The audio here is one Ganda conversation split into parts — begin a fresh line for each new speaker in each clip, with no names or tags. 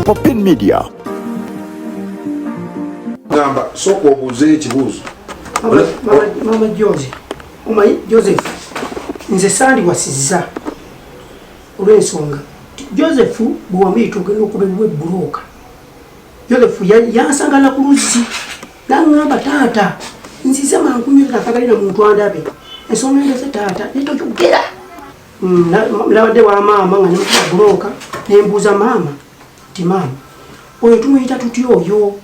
Open Media.
Gamba soko obuze ekibuuzo.
Mama Joseph. Nze sandi wasizza. Olw'ensonga. Joseph bw'wamiita ogenda okubebwa ebbulooka. Joseph yansangana ku luzzi. N'aŋŋamba taata. Nzize mankumira nakagalira muntu andabe. Ensonga endese taata. Netojogera. Nabadde wa maama nga nemukuba bbulooka. Nembuuza maama. Ti maama. Oyo tumuyita tutya oyo?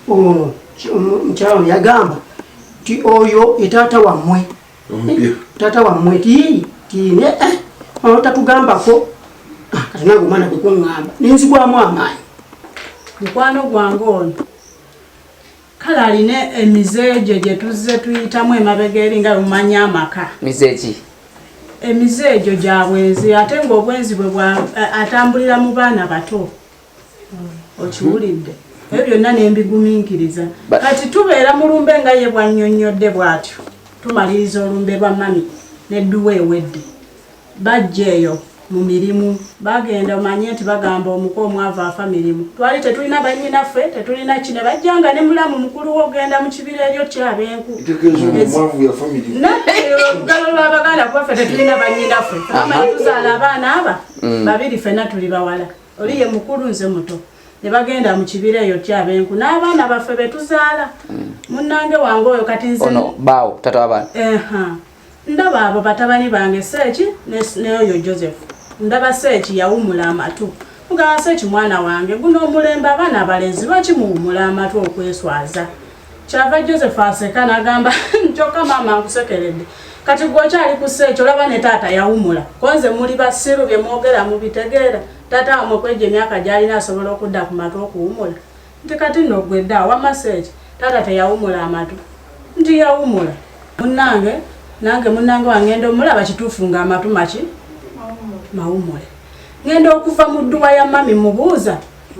Ono mkyalo yagamba ti oyo etaata wammwe. Taata wammwe tiine tatugambako kati nange omwana gwe kuŋŋamba nenzigwamu amaanyi.
Mukwano gwange ono kale alina emizeejo gye tuzze tuyitamu emabega eringa lumanyi amaka.
Mizeeki?
Emizeejo gya bwenzi ate ng'obwenzi bwe atambulira mu baana bato. Okiwulidde? Ebyo byonna nembigumiikiriza. Kati tubeera mu lumbe nga ye bwannyonnyodde bw'atyo. Tumaliriza olumbe lwa mami n'edduwa ewedde. Bajja eyo mu mirimu. Bagenda omanye nti bagamba omuko omwavu afa mirimu. Twali tetulina bannyinaffe, tetulina kine. Bajjanga ne mulamu mukulu w'ogenda mu kibira eryo kyabenku.
Omwavu yafa mirimu.
Olugalo lw'Abaganda kubaffe tetulina bannyinaffe. Tumanyi tuzaala abaana aba babiri ffenna tuli bawala. Oli ye mukulu nze muto. Ne bagenda mu kibira eyo kyabenku n'abaana baffe betuzaala. Munnange wange oyo kati nze
ono baawo tata w'abaana.
Ndaba abo batabani bange Seeki n'oyo Joseph. Ndaba Seeki yawumula amatu. Mugamba Seeki mwana wange guno omulembe abaana abalenzi lwaki muwumula amatu okweswaza? Kyava Joseph aseka n'agamba kyokka maama nkusekeredde. Kati gwokyali ku Seeki olaba ne taata yawumula. Konze muli basiru bye mwogera mubitegeera. Tata wamwe kwejja emyaka gy'alina asobola okudda ku matu okuwumula. Nti kati nno gwe dda wamma Seeki taata teyawumula amatu. Nti yawumula. Nange munnange wange ngenda omulaba kituufu nga amatu maki? Mawumule. Ngenda okuva mu dduwa ya mami mubuuza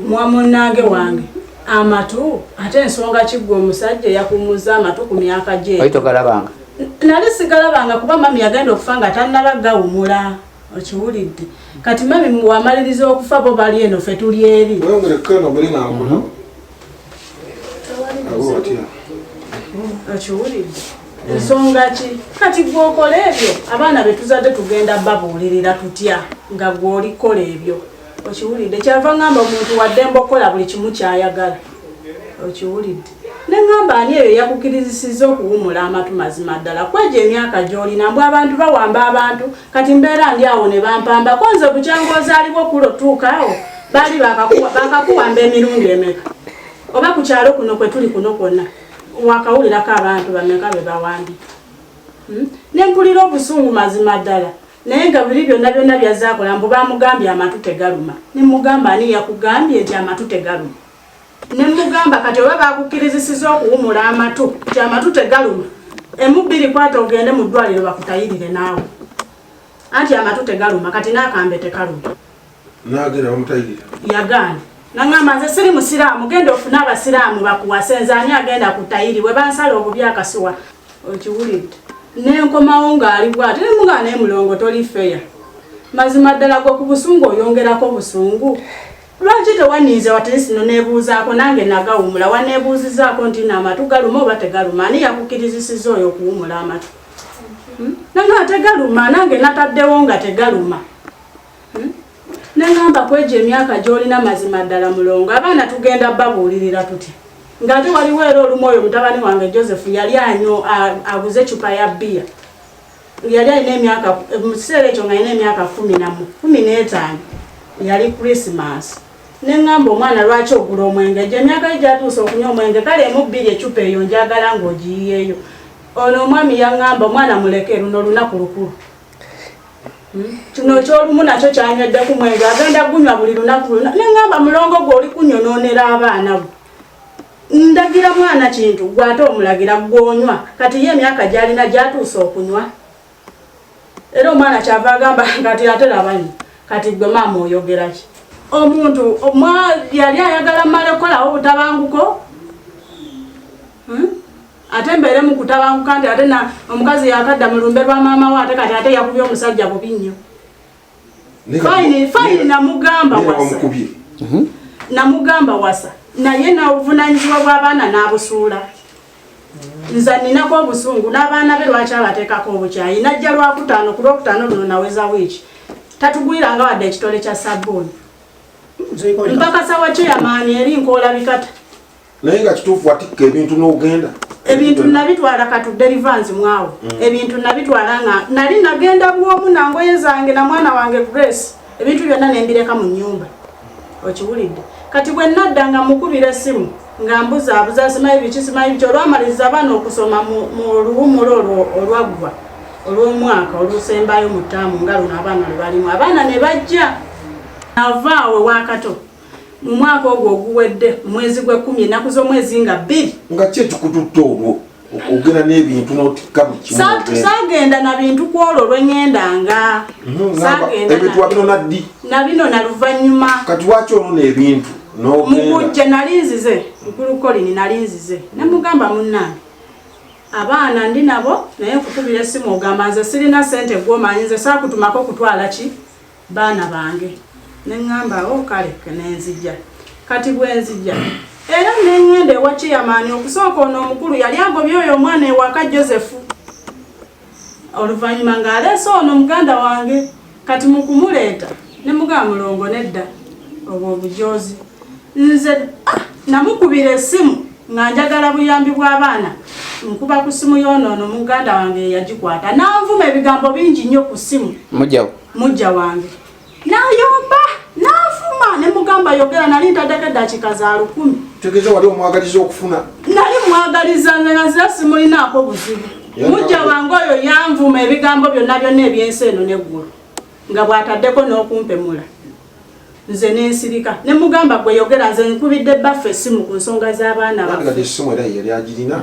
mwa munnange wange. Amatu ate ensonga kiggwe omusajja yakumuza amatu ku myaka gye.
Oyi togalabanga?
Nali sigalabanga kuba mami yagenda okufa nga tannaba gawumula. Okiwulidde. Kati mami wamaliriza okufa bo bali eno ffe tuli eri. Okiwulidde. Ensonga ki? Kati gw'okola ebyo abaana betuzadde tugenda babuulirira tutya nga gw'olikola ebyo. Okiwulidde. Kyava ngamba omuntu wadde mbokola buli kimu kyayagala. Okiwulidde. Ne ngamba ani eyo yakukirizisizza okuwumula amatu mazima ddala kwejja emyaka gy'olina mbw abantu bawamba abantu kati mbeera ndi awo ne bampamba konze bukyanga ozaalibwa okutuukaawo baali bakakuwamba emirundi emeka oba ku kyalo kuno kwe tuli kuno kwonna wakawulirako abantu bameka be bawambi ne mpulira obusungu mazima ddala naye nga biri byonna byazaakola mbu bamugambye amatu tegaluma ne mugamba ani yakugambye nti amatu tegaluma nemugamba kati oba bakukirizisiza okuwumula amatu nti amatu tegaluma emubbiri kwata ogende mu ddwaliro bakutayirire naawe anti amatu tegaluma kati n'akambe tekaluma
n'agenda bamutayirira
yagaana nangamba nze siri musiraamu genda ofune abasiraamu bakuwasenza ani agenda kutayirirwe bansala obubi akasuwa okiwulidde nenkomawo ng'ali bw'ati nemugamba naye mulongo toli feya mazima ddala gwe ku busungu oyongerako busungu. Lwaki tewaniize wateesino neebuuzaako nange nagawumula waneebuuzizaako nti n'amatu galuma oba tegaluma ani yakukirizisiza oyo okuwumula amatu? Nanga tegaluma nange nataddewo nga tegaluma. Nengamba kwejja emyaka gy'olina mazima ddala mulongo abaana tugenda babuulirira tuti ng'ate waliwo era olumu oyo mutabani wange Joseph yali aguze ecupa ya bbiya yali alina emyaka mu kiseera ekyo nga alina emyaka 15 yali Christmas. Nengamba omwana lwaki ogula omwenge gye emyaka gyatuusa okunywa omwenge kale emubbiri ecupa eyo njagala ng'ogiyiyeeyo. Ono omwami yaŋŋamba omwana muleke luno lunaku lukulu. Kino ky'olumu nakyo kyanywedde ku mwenge agenda gunywa buli lunaku luna. Nengamba mulongo gwe oli kunyonoonera abaana bo. Ndagira mwana kintu gwe ate omulagira gw'onywa kati ye emyaka gy'alina gyatuusa okunywa. Era omwana kyava agamba kati ate labani kati gwe maama oyogera ki? Omuntu yali ayagala mmale okukolawo obutabanguko ate mbeere mu kutabanguka nti ate omukazi yakadda mu lumbe lwa maama we ate kati ate yakubye omusajja bubi nnyo. Fayini namugamba wasa namugamba wasa naye n'obuvunanyizibwa bw'abaana n'abusuula nza ninako obusungu n'abaana be lwaki abateekako obukyayi najja lwakutaano ku lwokutaano luno naweza wiiki tatugwiranga wadde ekitole kya sabbuuni mpaka sawa kyeyamaani eri nkoolabikata
naye nga kituufu watikka ebintu n'ogenda
ebintu nabitwala katudde livansi mwawo ebintu nabitwala nga nali nagenda bwomu nangoye zange na mwana wange Grace ebintu byonna nembireka mu nnyumba okiwulidde kati bwe nadda nga mukubira essimu nga mbuzaabuza simanyi biki simanyi biki olwamaliriza abaana okusoma mu luwumulo olwaggwa olw'omwaka olusembayo mu ttaamu nga luno abaana lwe balimu abaana ne bajja avaawe wakato mu mwaka ogwo oguwedde mwezi gwe 10 ennaku z'omwezi nga 2
nga ki ekikututte olwo ogenda n'ebintu n'otikka mu kimu
saagenda na bintu ku olwo lweŋŋendanga
ebintu wabino naddi
nabino naluvannyuma
kati waki ono n'ebintu
mukujja nali nzize mukulu Kolini nali nzize nemugamba munnange abaana ndi nabo naye nkukubira essimu ogamba nze sirina ssente gw'omanyi nze saakutumako kutwala ki baana bange neŋŋamba kale nenzijja kati bwe nzijja era neŋŋenda ewa Chairman okusooka ono omukulu yali agobye oyo omwana ewaka Joseph oluvannyuma ng'aleese ono muganda wange kati mu kumuleeta ne mugamba mulongo nedda obwo obujoozi nze namukubira essimu nga njagala buyambi bw'abaana nkuba ku ssimu y'onoono muganda wange yagikwata nanvuma ebigambo bingi nnyo ku ssimu mujja wange nayomba nafuma ne mugamba yogera nali ntaddeko eddakiika za 10
tegeeza wali omwagaliza okufuna
nali mwagaliza nga simulinaako buzibu mujja wange oyo yanvuma ebigambo byonna byonna ebyensi eno neggulu nga bw'ataddeko n'okumpemula nze nensirika ne mugamba gwe yogera nze nkubidde baffe essimu ku nsonga z'abaana
baffe essimu era yali agirina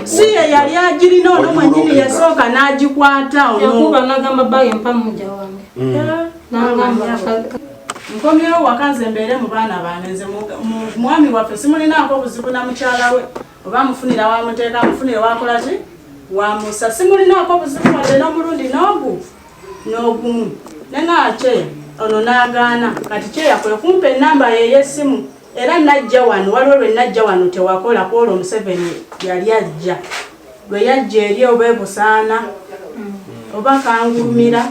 si ye yali agirina ono mwennyini yasooka n'agikwata
nagamba baye mpa mujja wange
nkomyewo waka nze mbeere mu baana bange nze mwami waffe simulinaako obuzibu na mukyala we oba mufunira wamuteeka mufunire wakola ki wamusa simulinaako obuzibu wadde n'omulundi n'ogumu neŋaakye ono n'agaana kati kyeya kwe kumpa ennamba ye ey'essimu era najja wano waliwo lwe najja wano tewakola Paul Museveni yali ajja lwe yajja eri oba ebusaana oba kangulumira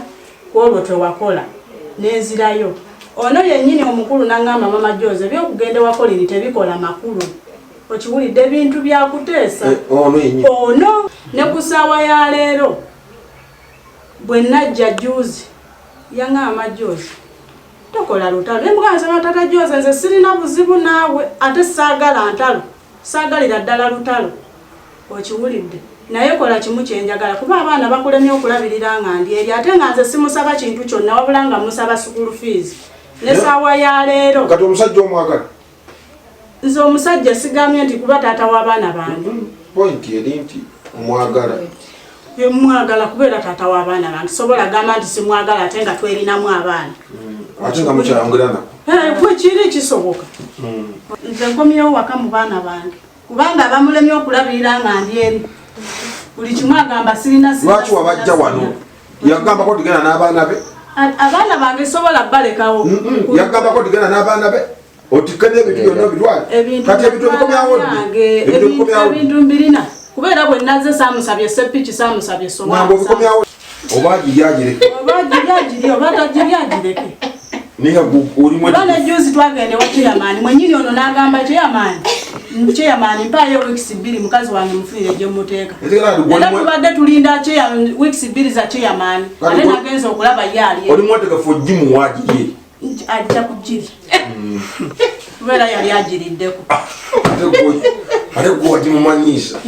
kwolwo tewakola nenzirayo ono yennyini omukulu n'angamba mama Jose byokugenda ewa Kolini tebikola makulu okiwulidde ebintu byakuteesa ono ne ku ssaawa ya leero bwe najja juzi yaŋŋamba Jose tokola lutalo nemugansaba tata Jose nze sirina buzibu naawe ate saagala ntalo saagalira ddala lutalo okiwulidde naye kola kimu kyenjagala kuba abaana bakulemye okulabirira nga ndi eri ate nga nze simusaba kintu kyonna wabula nga musaba school fees ne ssaawa ya leero
kati omusajja omwagala
nze omusajja sigamye nti kuba taata w'abaana bange
pointi eri nti omwagala
mwagala kubeera taata w'abaana bange sobola gamba nti simwagala ate nga twerinamu abaana
ate nga mukyayongera nako
bwe kiri kisoboka nze nkomyewo waka mu baana bange kubanga abamulemye okulabirira nga ndi eri buli kimu agamba sirina
lwaki wabajja wano yagambako tigenda n'abaana be
abaana bange sobola balekawo
yagambako tigenda n'abaana be otikka n'ebintu byonna bitwale kati ebintu ebikomyawo
ebintu mbirina kubeera bwe nazze saamusabye sepiki saamusabye
sowango bikomyawo oba giryagireke
oba tagiryagireke
naye
bana juzi twagende wa Chairman mwenyini ono n'agamba Chairman mpaayo weeks 2 mukazi wange mufunire gye muteeka era tubadde tulinda weeks 2 za Chairman ate nagenza okulaba yaali
oli mwategefu ogimu wagirye
ajja kugiri kubeera yali agiriddeko
ate gwe wagimumanyisa